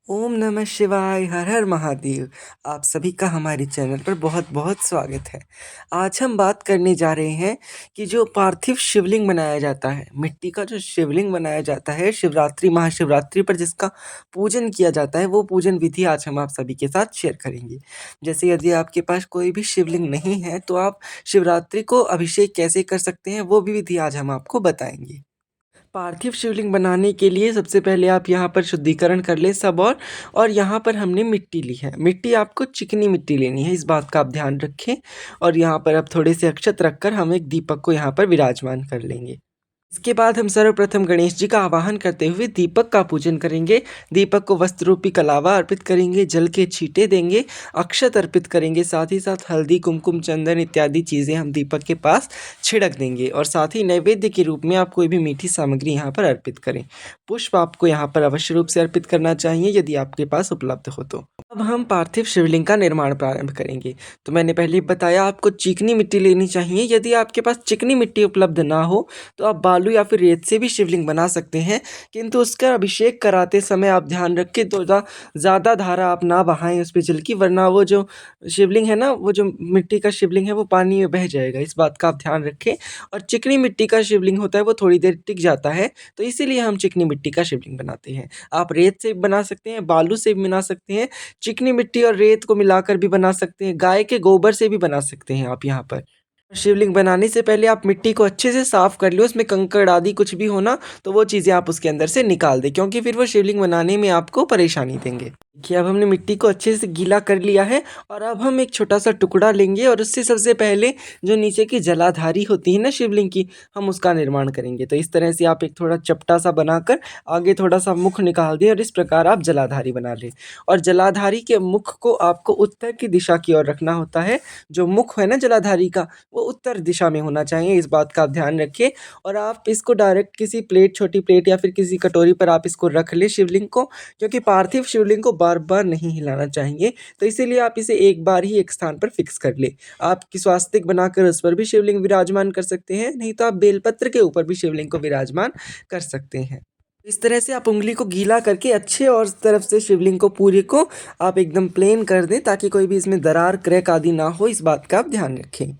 ओम नमः शिवाय, हर हर महादेव। आप सभी का हमारे चैनल पर बहुत बहुत स्वागत है। आज हम बात करने जा रहे हैं कि जो पार्थिव शिवलिंग बनाया जाता है, मिट्टी का जो शिवलिंग बनाया जाता है शिवरात्रि महाशिवरात्रि पर जिसका पूजन किया जाता है, वो पूजन विधि आज हम आप सभी के साथ शेयर करेंगे। जैसे यदि आपके पास कोई भी शिवलिंग नहीं है तो आप शिवरात्रि को अभिषेक कैसे कर सकते हैं, वो भी विधि आज हम आपको बताएंगे। पार्थिव शिवलिंग बनाने के लिए सबसे पहले आप यहाँ पर शुद्धिकरण कर लें सब। और यहाँ पर हमने मिट्टी ली है। मिट्टी आपको चिकनी मिट्टी लेनी है, इस बात का आप ध्यान रखें। और यहाँ पर अब थोड़े से अक्षत रखकर हम एक दीपक को यहाँ पर विराजमान कर लेंगे। इसके बाद हम सर्वप्रथम गणेश जी का आवाहन करते हुए दीपक का पूजन करेंगे। दीपक को वस्त्र रूपी कलावा अर्पित करेंगे, जल के छींटे देंगे, अक्षत अर्पित करेंगे, साथ ही साथ हल्दी कुमकुम चंदन इत्यादि चीज़ें हम दीपक के पास छिड़क देंगे। और साथ ही नैवेद्य के रूप में आप कोई भी मीठी सामग्री यहाँ पर अर्पित करें। पुष्प आपको यहाँ पर अवश्य रूप से अर्पित करना चाहिए यदि आपके पास उपलब्ध हो तो। अब हम पार्थिव शिवलिंग का निर्माण प्रारंभ करेंगे। तो मैंने पहले बताया आपको चिकनी मिट्टी लेनी चाहिए। यदि आपके पास चिकनी मिट्टी उपलब्ध ना हो तो आप बालू या फिर रेत से भी शिवलिंग बना सकते हैं, किंतु उसका अभिषेक कराते समय आप ध्यान रखें तो ज़्यादा धारा आप ना बहाएं उस पे जल की, वरना वो जो शिवलिंग है ना, वो जो मिट्टी का शिवलिंग है वो पानी में बह जाएगा, इस बात का आप ध्यान रखें। और चिकनी मिट्टी का शिवलिंग होता है वो थोड़ी देर टिक जाता है, तो इसीलिए हम चिकनी मिट्टी का शिवलिंग बनाते हैं। आप रेत से भी बना सकते हैं, बालू से भी बना सकते हैं, चिकनी मिट्टी और रेत को मिलाकर भी बना सकते हैं, गाय के गोबर से भी बना सकते हैं आप यहाँ पर। शिवलिंग बनाने से पहले आप मिट्टी को अच्छे से साफ कर लो, उसमें कंकड़ आदि कुछ भी हो ना तो वो चीज़ें आप उसके अंदर से निकाल दें, क्योंकि फिर वो शिवलिंग बनाने में आपको परेशानी देंगे। देखिए अब हमने मिट्टी को अच्छे से गीला कर लिया है। और अब हम एक छोटा सा टुकड़ा लेंगे और उससे सबसे पहले जो नीचे की जलाधारी होती है ना शिवलिंग की, हम उसका निर्माण करेंगे। तो इस तरह से आप एक थोड़ा चपटा सा बनाकर आगे थोड़ा सा मुख निकाल दें और इस प्रकार आप जलाधारी बना लें। और जलाधारी के मुख को आपको उत्तर की दिशा की ओर रखना होता है। जो मुख है ना जलाधारी का, वो उत्तर दिशा में होना चाहिए, इस बात का आप ध्यान रखिए। और आप इसको डायरेक्ट किसी प्लेट, छोटी प्लेट या फिर किसी कटोरी पर आप इसको रख लें शिवलिंग को, क्योंकि पार्थिव शिवलिंग को बार बार नहीं हिलाना चाहिए। तो इसीलिए आप इसे एक बार ही एक स्थान पर फिक्स कर ले। आप की स्वास्तिक बनाकर उस पर भी शिवलिंग विराजमान कर सकते हैं, नहीं तो आप बेलपत्र के ऊपर भी शिवलिंग को विराजमान कर सकते हैं। इस तरह से आप उंगली को गीला करके अच्छे और तरफ से शिवलिंग को पूरे को आप एकदम प्लेन कर दें, ताकि कोई भी इसमें दरार क्रैक आदि ना हो, इस बात का आप ध्यान रखें।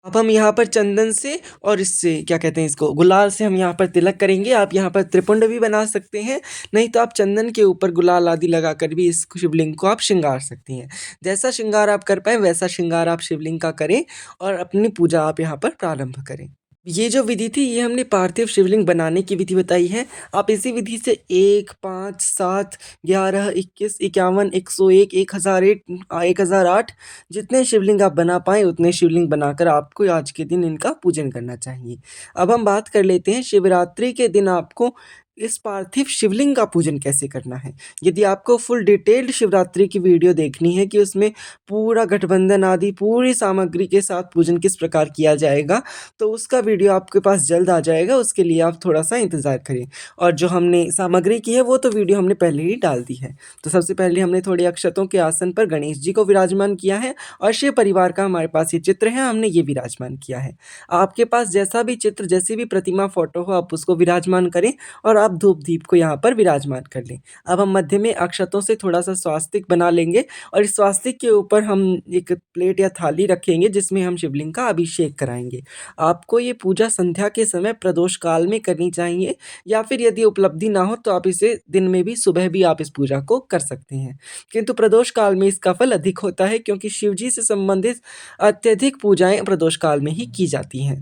अब हम यहाँ पर चंदन से और इससे क्या कहते हैं, इसको गुलाल से हम यहाँ पर तिलक करेंगे। आप यहाँ पर त्रिपुंड भी बना सकते हैं, नहीं तो आप चंदन के ऊपर गुलाल आदि लगाकर भी इस शिवलिंग को आप श्रृंगार सकती हैं। जैसा श्रृंगार आप कर पाए वैसा श्रृंगार आप शिवलिंग का करें और अपनी पूजा आप यहाँ पर प्रारंभ करें। ये जो विधि थी ये हमने पार्थिव शिवलिंग बनाने की विधि बताई है। आप इसी विधि से 1, 5, 7, 11, 21, 51, 101, 1001, 1008 जितने शिवलिंग आप बना पाएँ उतने शिवलिंग बनाकर आपको आज के दिन इनका पूजन करना चाहिए। अब हम बात कर लेते हैं शिवरात्रि के दिन आपको इस पार्थिव शिवलिंग का पूजन कैसे करना है। यदि आपको फुल डिटेल्ड शिवरात्रि की वीडियो देखनी है कि उसमें पूरा गठबंधन आदि पूरी सामग्री के साथ पूजन किस प्रकार किया जाएगा, तो उसका वीडियो आपके पास जल्द आ जाएगा, उसके लिए आप थोड़ा-सा इंतज़ार करें। और जो हमने सामग्री की है वो तो वीडियो हमने पहले ही डाल दी है। तो सबसे पहले हमने थोड़े अक्षतों के आसन पर गणेश जी को विराजमान किया है और शिव परिवार का हमारे पास ये चित्र है, हमने ये विराजमान किया है। आपके पास जैसा भी चित्र, जैसी भी प्रतिमा फ़ोटो हो आप उसको विराजमान करें और आप धूप-दीप को यहाँ पर विराजमान कर लें। अब हम मध्य में अक्षतों से थोड़ा-सा स्वास्तिक बना लेंगे और इस स्वास्तिक के ऊपर हम एक प्लेट या थाली रखेंगे जिसमें हम शिवलिंग का अभिषेक कराएँगे। आपको ये पूजा संध्या के समय प्रदोष काल में करनी चाहिए, या फिर यदि उपलब्धि ना हो तो आप इसे दिन में भी, सुबह भी आप इस पूजा को कर सकते हैं। किंतु प्रदोष काल में इसका फल अधिक होता है, क्योंकि शिव जी से संबंधित अत्यधिक पूजाएँ प्रदोष काल में ही की जाती हैं।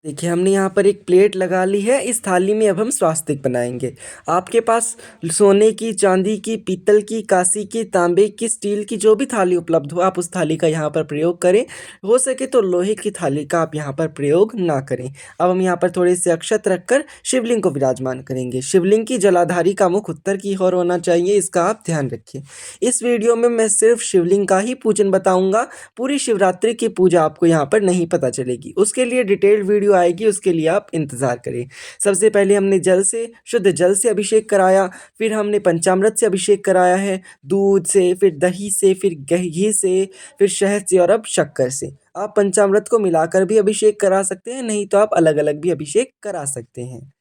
देखिए हमने यहाँ पर एक प्लेट लगा ली है, इस थाली में अब हम स्वास्तिक बनाएंगे। आपके पास सोने की, चांदी की, पीतल की, कांसी की, तांबे की, स्टील की जो भी थाली उपलब्ध हो आप उस थाली का यहाँ पर प्रयोग करें। हो सके तो लोहे की थाली का आप यहाँ पर प्रयोग ना करें। अब हम यहाँ पर थोड़े से अक्षत रखकर शिवलिंग को विराजमान करेंगे। शिवलिंग की जलाधारी का मुख उत्तर की ओर होना चाहिए, इसका आप ध्यान रखिए। इस वीडियो में मैं सिर्फ शिवलिंग का ही पूजन बताऊंगा, पूरी शिवरात्रि की पूजा आपको यहाँ पर नहीं पता चलेगी। उसके लिए डिटेल्ड वीडियो आएगी, उसके लिए आप इंतज़ार करें। सबसे पहले हमने जल से, शुद्ध जल से अभिषेक कराया, फिर हमने पंचामृत से अभिषेक कराया है, दूध से, फिर दही से, फिर घी से, फिर शहद से और अब शक्कर से। आप पंचामृत को मिलाकर भी अभिषेक करा सकते हैं, नहीं तो आप अलग-अलग भी अभिषेक करा सकते हैं।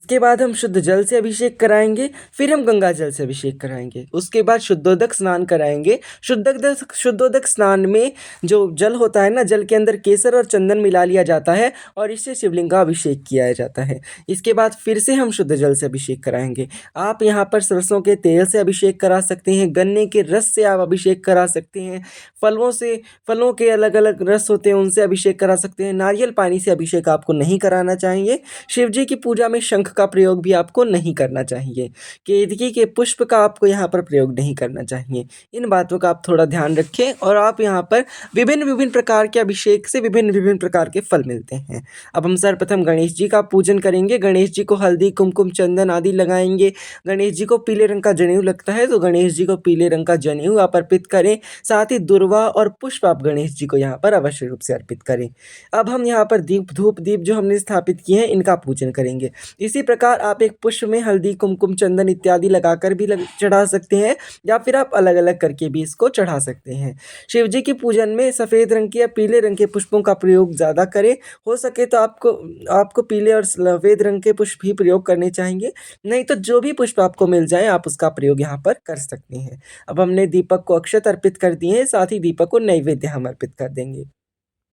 उसके बाद हम शुद्ध जल से अभिषेक कराएंगे, फिर हम गंगा जल से अभिषेक कराएंगे। उसके बाद शुद्धोदक स्नान कराएंगे। शुद्धोदक स्नान में जो जल होता है ना, जल के अंदर केसर और चंदन मिला लिया जाता है और इससे शिवलिंग का अभिषेक किया जाता है। इसके बाद फिर से हम शुद्ध जल से अभिषेक कराएंगे। आप यहाँ पर सरसों के तेल से अभिषेक करा सकते हैं, गन्ने के रस से आप अभिषेक करा सकते हैं, फलों के अलग अलग रस होते हैं उनसे अभिषेक करा सकते हैं। नारियल पानी से अभिषेक आपको नहीं कराना चाहिए। शिव जी की पूजा में शंख का प्रयोग भी आपको नहीं करना चाहिए। केतकी के पुष्प का आपको यहाँ पर प्रयोग नहीं करना चाहिए। इन बातों का आप थोड़ा ध्यान रखें और आप यहाँ पर विभिन्न विभिन्न प्रकार के अभिषेक से विभिन्न विभिन्न प्रकार के फल मिलते हैं। अब हम सर्वप्रथम गणेश जी का पूजन करेंगे। गणेश जी को हल्दी, कुमकुम, चंदन आदि लगाएंगे। गणेश जी को पीले रंग का जनेऊ लगता है तो गणेश जी को पीले रंग का जनेऊ आप अर्पित करें। साथ ही दुर्वा और पुष्प आप गणेश जी को यहाँ पर अवश्य रूप से अर्पित करें। अब हम यहाँ पर दीप, धूप, दीप जो हमने स्थापित किए हैं इनका पूजन करेंगे। इसी प्रकार आप एक पुष्प में हल्दी, कुमकुम, चंदन इत्यादि लगाकर भी चढ़ा सकते हैं या फिर आप अलग अलग करके भी इसको चढ़ा सकते हैं। शिव जी की पूजन में सफ़ेद रंग के या पीले रंग के पुष्पों का प्रयोग ज़्यादा करें। हो सके तो आपको पीले और सफ़ेद रंग के पुष्प ही प्रयोग करने चाहिए, नहीं तो जो भी पुष्प आपको मिल जाए आप उसका प्रयोग यहाँ पर कर सकते हैं। अब हमने दीपक को अक्षत अर्पित कर दिए हैं, साथ ही दीपक को नैवेद्य हम अर्पित कर देंगे।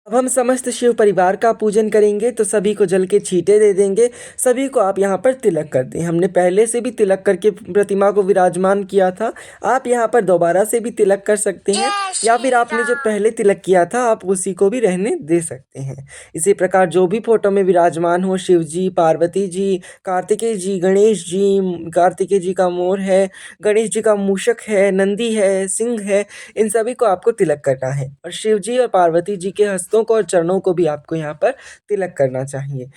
अब हम समस्त शिव परिवार का पूजन करेंगे तो सभी को जल के छींटे दे देंगे। सभी को आप यहाँ पर तिलक कर दें। हमने पहले से भी तिलक करके प्रतिमा को विराजमान किया था, आप यहाँ पर दोबारा से भी तिलक कर सकते हैं या फिर आपने जो पहले तिलक किया था आप उसी को भी रहने दे सकते हैं। इसी प्रकार जो भी फोटो में विराजमान हो, शिव जी, पार्वती जी, कार्तिकेय जी, गणेश जी, कार्तिकेय जी का मोर है, गणेश जी का मूषक है, नंदी है, सिंह है, इन सभी को आपको तिलक करना है और शिव जी और पार्वती जी के हस्तों को और चरणों को भी आपको यहाँ पर तिलक करना चाहिए।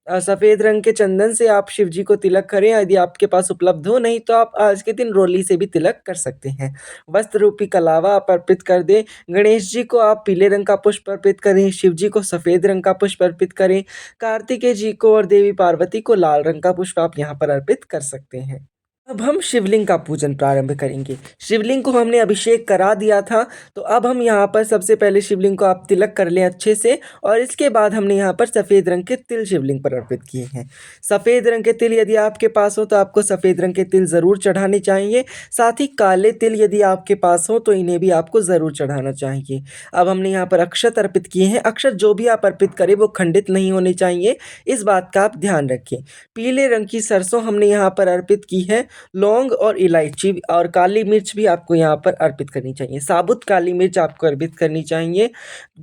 सफ़ेद रंग के चंदन से आप शिव जी को तिलक करें, यदि आपके पास उपलब्ध हो, नहीं तो आप आज के दिन रोली से भी तिलक कर सकते हैं। वस्त्र रूपी कलावा आप अर्पित कर दें। गणेश जी को आप पीले रंग का पुष्प अर्पित करें, शिव जी को सफ़ेद रंग का पुष्प अर्पित करें, कार्तिकेय जी को और देवी पार्वती को लाल रंग का पुष्प आप यहाँ पर अर्पित कर सकते हैं। अब हम शिवलिंग का पूजन प्रारंभ करेंगे। शिवलिंग को हमने अभिषेक करा दिया था, तो अब हम यहाँ पर सबसे पहले शिवलिंग को आप तिलक कर लें अच्छे से और इसके बाद हमने यहाँ पर सफ़ेद रंग के तिल शिवलिंग पर अर्पित किए हैं। सफ़ेद रंग के तिल यदि आपके पास हो तो आपको सफ़ेद रंग के तिल ज़रूर चढ़ाने चाहिए। साथ ही काले तिल यदि आपके पास हो तो इन्हें भी आपको ज़रूर चढ़ाना चाहिए। अब हमने यहाँ पर अक्षत अर्पित किए हैं। अक्षत जो भी आप अर्पित करें वो खंडित नहीं होने चाहिए, इस बात का आप ध्यान रखें। पीले रंग की सरसों हमने यहाँ पर अर्पित की है। लौंग और इलायची और काली मिर्च भी आपको यहाँ पर अर्पित करनी चाहिए। साबुत काली मिर्च आपको अर्पित करनी चाहिए।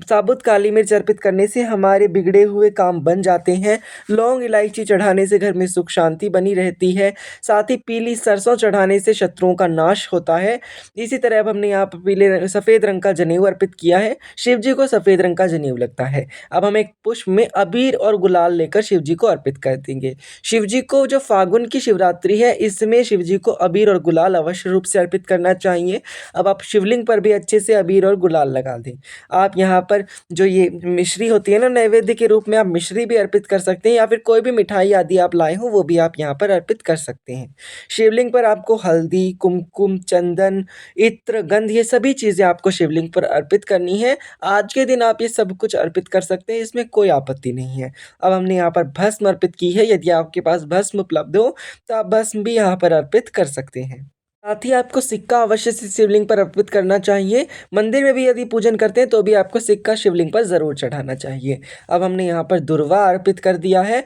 साबुत काली मिर्च अर्पित करने से हमारे बिगड़े हुए काम बन जाते हैं। लौंग इलायची चढ़ाने से घर में सुख शांति बनी रहती है। साथ ही पीली सरसों चढ़ाने से शत्रुओं का नाश होता है। इसी तरह अब हमने यहाँ पर सफ़ेद रंग का जनेऊ अर्पित किया है। शिव जी को सफ़ेद रंग का जनेऊ लगता है। अब हम एक पुष्प में अबीर और गुलाल लेकर शिव जी को अर्पित कर देंगे। शिव जी को जो फागुन की शिवरात्रि है इसमें शिव जी को अबीर और गुलाल अवश्य रूप से अर्पित करना चाहिए। अब आप शिवलिंग पर भी अच्छे से अबीर और गुलाल लगा दें। आप यहाँ पर जो ये मिश्री होती है ना, नैवेद्य के रूप में आप मिश्री भी अर्पित कर सकते हैं या फिर कोई भी मिठाई आदि आप लाए हो वो भी आप यहाँ पर अर्पित कर सकते हैं। शिवलिंग पर आपको हल्दी, कुमकुम, चंदन, इत्र, गंध ये सभी चीज़ें आपको शिवलिंग पर अर्पित करनी है। आज के दिन आप ये सब कुछ अर्पित कर सकते हैं, इसमें कोई आपत्ति नहीं है। अब हमने यहाँ पर भस्म अर्पित की है। यदि आपके पास भस्म उपलब्ध हो तो आप भस्म भी यहाँ पर अर्पित कर सकते हैं। साथ ही आपको सिक्का अवश्य से शिवलिंग पर अर्पित करना चाहिए। मंदिर में भी यदि पूजन करते हैं तो भी आपको सिक्का शिवलिंग पर ज़रूर चढ़ाना चाहिए। अब हमने यहाँ पर दुर्वा अर्पित कर दिया है।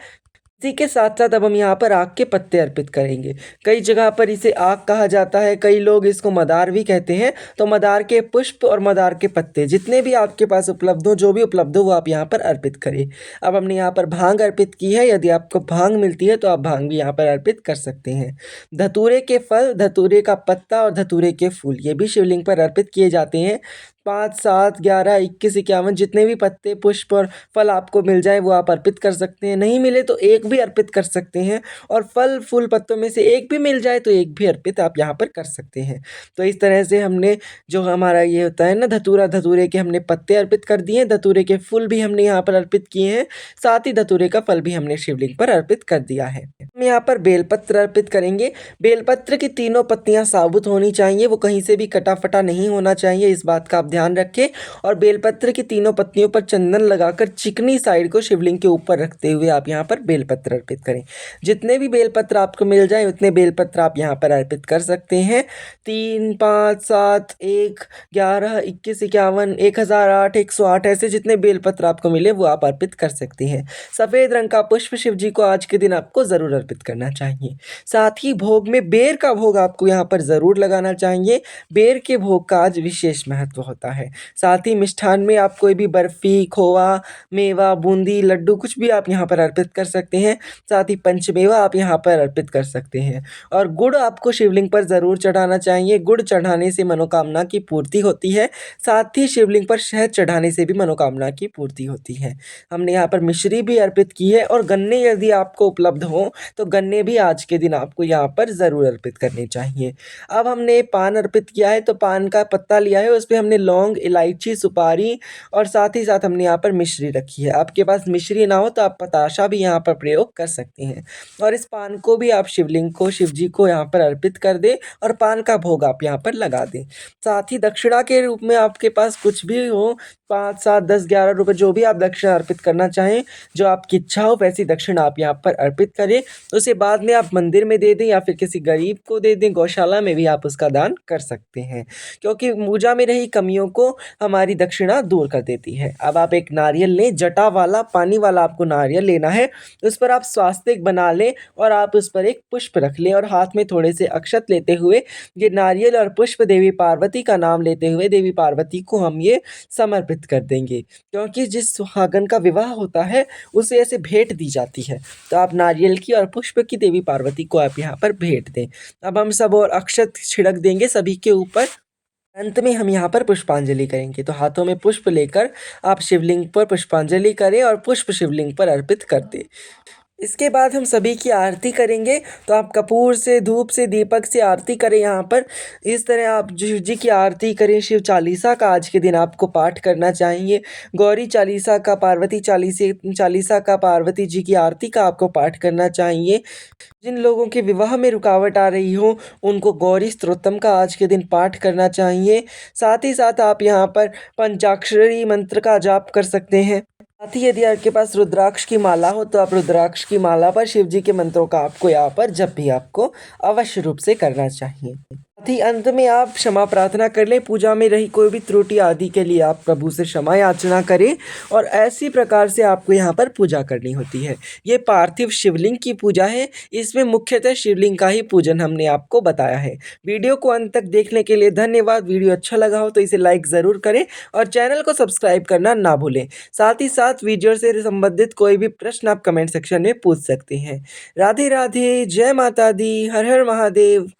इसी के साथ साथ अब हम यहाँ पर आक के पत्ते अर्पित करेंगे। कई जगह पर इसे आक कहा जाता है, कई लोग इसको मदार भी कहते हैं। तो मदार के पुष्प और मदार के पत्ते जितने भी आपके पास उपलब्ध हो, जो भी उपलब्ध हो वो आप यहाँ पर अर्पित करें। अब हमने यहाँ पर भांग अर्पित की है। यदि आपको भांग मिलती है तो आप भांग भी यहाँ पर अर्पित कर सकते हैं। धतूरे के फल, धतूरे का पत्ता और धतूरे के फूल ये भी शिवलिंग पर अर्पित किए जाते हैं। 5, 7, 11, 21, 51 जितने भी पत्ते, पुष्प और फल आपको मिल जाए वो आप अर्पित कर सकते हैं। नहीं मिले तो एक भी अर्पित कर सकते हैं और फल, फूल, पत्तों में से एक भी मिल जाए तो एक भी अर्पित आप यहाँ पर कर सकते हैं। तो इस तरह से हमने जो हमारा ये होता है ना धतूरा, धतूरे के हमने पत्ते अर्पित कर दिए, धतूरे के फूल भी हमने यहाँ पर अर्पित किए हैं, साथ ही धतूरे का फल भी हमने शिवलिंग पर अर्पित कर दिया है। हम यहाँ पर बेलपत्र अर्पित करेंगे। बेलपत्र की तीनों पत्तियाँ साबुत होनी चाहिए, वो कहीं से भी कटा फटा नहीं होना चाहिए, इस बात का आप ध्यान ध्यान रखें और बेलपत्र की तीनों पत्तियों पर चंदन लगाकर चिकनी साइड को शिवलिंग के ऊपर रखते हुए आप यहाँ पर बेलपत्र अर्पित करें। जितने भी बेलपत्र आपको मिल जाए उतने बेलपत्र आप यहाँ पर अर्पित कर सकते हैं। 3, 5, 7, 1, 11, 21, 51, 1008, 108 ऐसे जितने बेलपत्र आपको मिले वो आप अर्पित कर सकते हैं। सफ़ेद रंग का पुष्प शिव जी को आज के दिन आपको ज़रूर अर्पित करना चाहिए। साथ ही भोग में बेर का भोग आपको यहाँ पर ज़रूर लगाना चाहिए। बेर के भोग का आज विशेष महत्व होता है। साथ ही मिष्ठान में आप कोई भी बर्फ़ी, खोवा, मेवा, बूंदी, लड्डू कुछ भी आप यहाँ पर अर्पित कर सकते हैं। साथ ही पंचमेवा आप यहाँ पर अर्पित कर सकते हैं और गुड़ आपको शिवलिंग पर ज़रूर चढ़ाना चाहिए। गुड़ चढ़ाने से मनोकामना की पूर्ति होती है। साथ ही शिवलिंग पर शहद चढ़ाने से भी मनोकामना की पूर्ति होती है। हमने यहाँ पर मिश्री भी अर्पित की है और गन्ने यदि आपको उपलब्ध हों तो गन्ने भी आज के दिन आपको यहाँ पर ज़रूर अर्पित करने चाहिए। अब हमने पान अर्पित किया है तो पान का पत्ता लिया है, उस पे हमने लौंग, इलायची, सुपारी और साथ ही साथ हमने यहाँ पर मिश्री रखी है। आपके पास मिश्री ना हो तो आप पताशा भी यहाँ पर प्रयोग कर सकते हैं और इस पान को भी आप शिवलिंग को, शिव जी को यहाँ पर अर्पित कर दें और पान का भोग आप यहाँ पर लगा दें। साथ ही दक्षिणा के रूप में आपके पास कुछ भी हो, 5, 7, 10, 11 रुपए जो भी आप दक्षिणा अर्पित करना चाहें, जो आपकी इच्छा हो वैसी दक्षिणा आप यहाँ पर अर्पित करें। उसे बाद में आप मंदिर में दे दें या फिर किसी गरीब को दे दें, गौशाला में भी आप उसका दान कर सकते हैं क्योंकि पूजा में रही कमियों को हमारी दक्षिणा दूर कर देती है। अब आप एक नारियल लें, जटा वाला, पानी वाला आपको नारियल लेना है। उस पर आप स्वास्तिक बना लें और आप उस पर एक पुष्प रख लें और हाथ में थोड़े से अक्षत लेते हुए ये नारियल और पुष्प देवी पार्वती का नाम लेते हुए देवी पार्वती को हम ये समर्पित कर देंगे क्योंकि जिस सुहागन का विवाह होता है उसे ऐसे भेंट दी जाती है। तो आप नारियल की और पुष्प की देवी पार्वती को आप यहाँ पर भेंट दें। अब हम सब और अक्षत छिड़क देंगे सभी के ऊपर। अंत में हम यहाँ पर पुष्पांजलि करेंगे तो हाथों में पुष्प लेकर आप शिवलिंग पर पुष्पांजलि करें और पुष्प शिवलिंग पर अर्पित कर दें। इसके बाद हम सभी की आरती करेंगे तो आप कपूर से, धूप से, दीपक से आरती करें। यहाँ पर इस तरह आप शिव जी की आरती करें। शिव चालीसा का आज के दिन आपको पाठ करना चाहिए। गौरी चालीसा का, पार्वती चालीसा का, पार्वती जी की आरती का आपको पाठ करना चाहिए। जिन लोगों के विवाह में रुकावट आ रही हो उनको गौरी स्तोत्रम का आज के दिन पाठ करना चाहिए। साथ ही साथ आप यहाँ पर पंचाक्षरी मंत्र का जाप कर सकते हैं। साथ ही यदि आपके पास रुद्राक्ष की माला हो तो आप रुद्राक्ष की माला पर शिव जी के मंत्रों का आपको यहाँ पर जप भी आपको अवश्य रूप से करना चाहिए। साथ ही अंत में आप क्षमा प्रार्थना कर लें। पूजा में रही कोई भी त्रुटि आदि के लिए आप प्रभु से क्षमा याचना करें और ऐसी प्रकार से आपको यहाँ पर पूजा करनी होती है। ये पार्थिव शिवलिंग की पूजा है। इसमें मुख्यतः शिवलिंग का ही पूजन हमने आपको बताया है। वीडियो को अंत तक देखने के लिए धन्यवाद। वीडियो अच्छा लगा हो तो इसे लाइक ज़रूर करें और चैनल को सब्सक्राइब करना ना भूलें। साथ ही साथ वीडियो से संबंधित कोई भी प्रश्न आप कमेंट सेक्शन में पूछ सकते हैं। राधे राधे, जय माता दी, हर हर महादेव।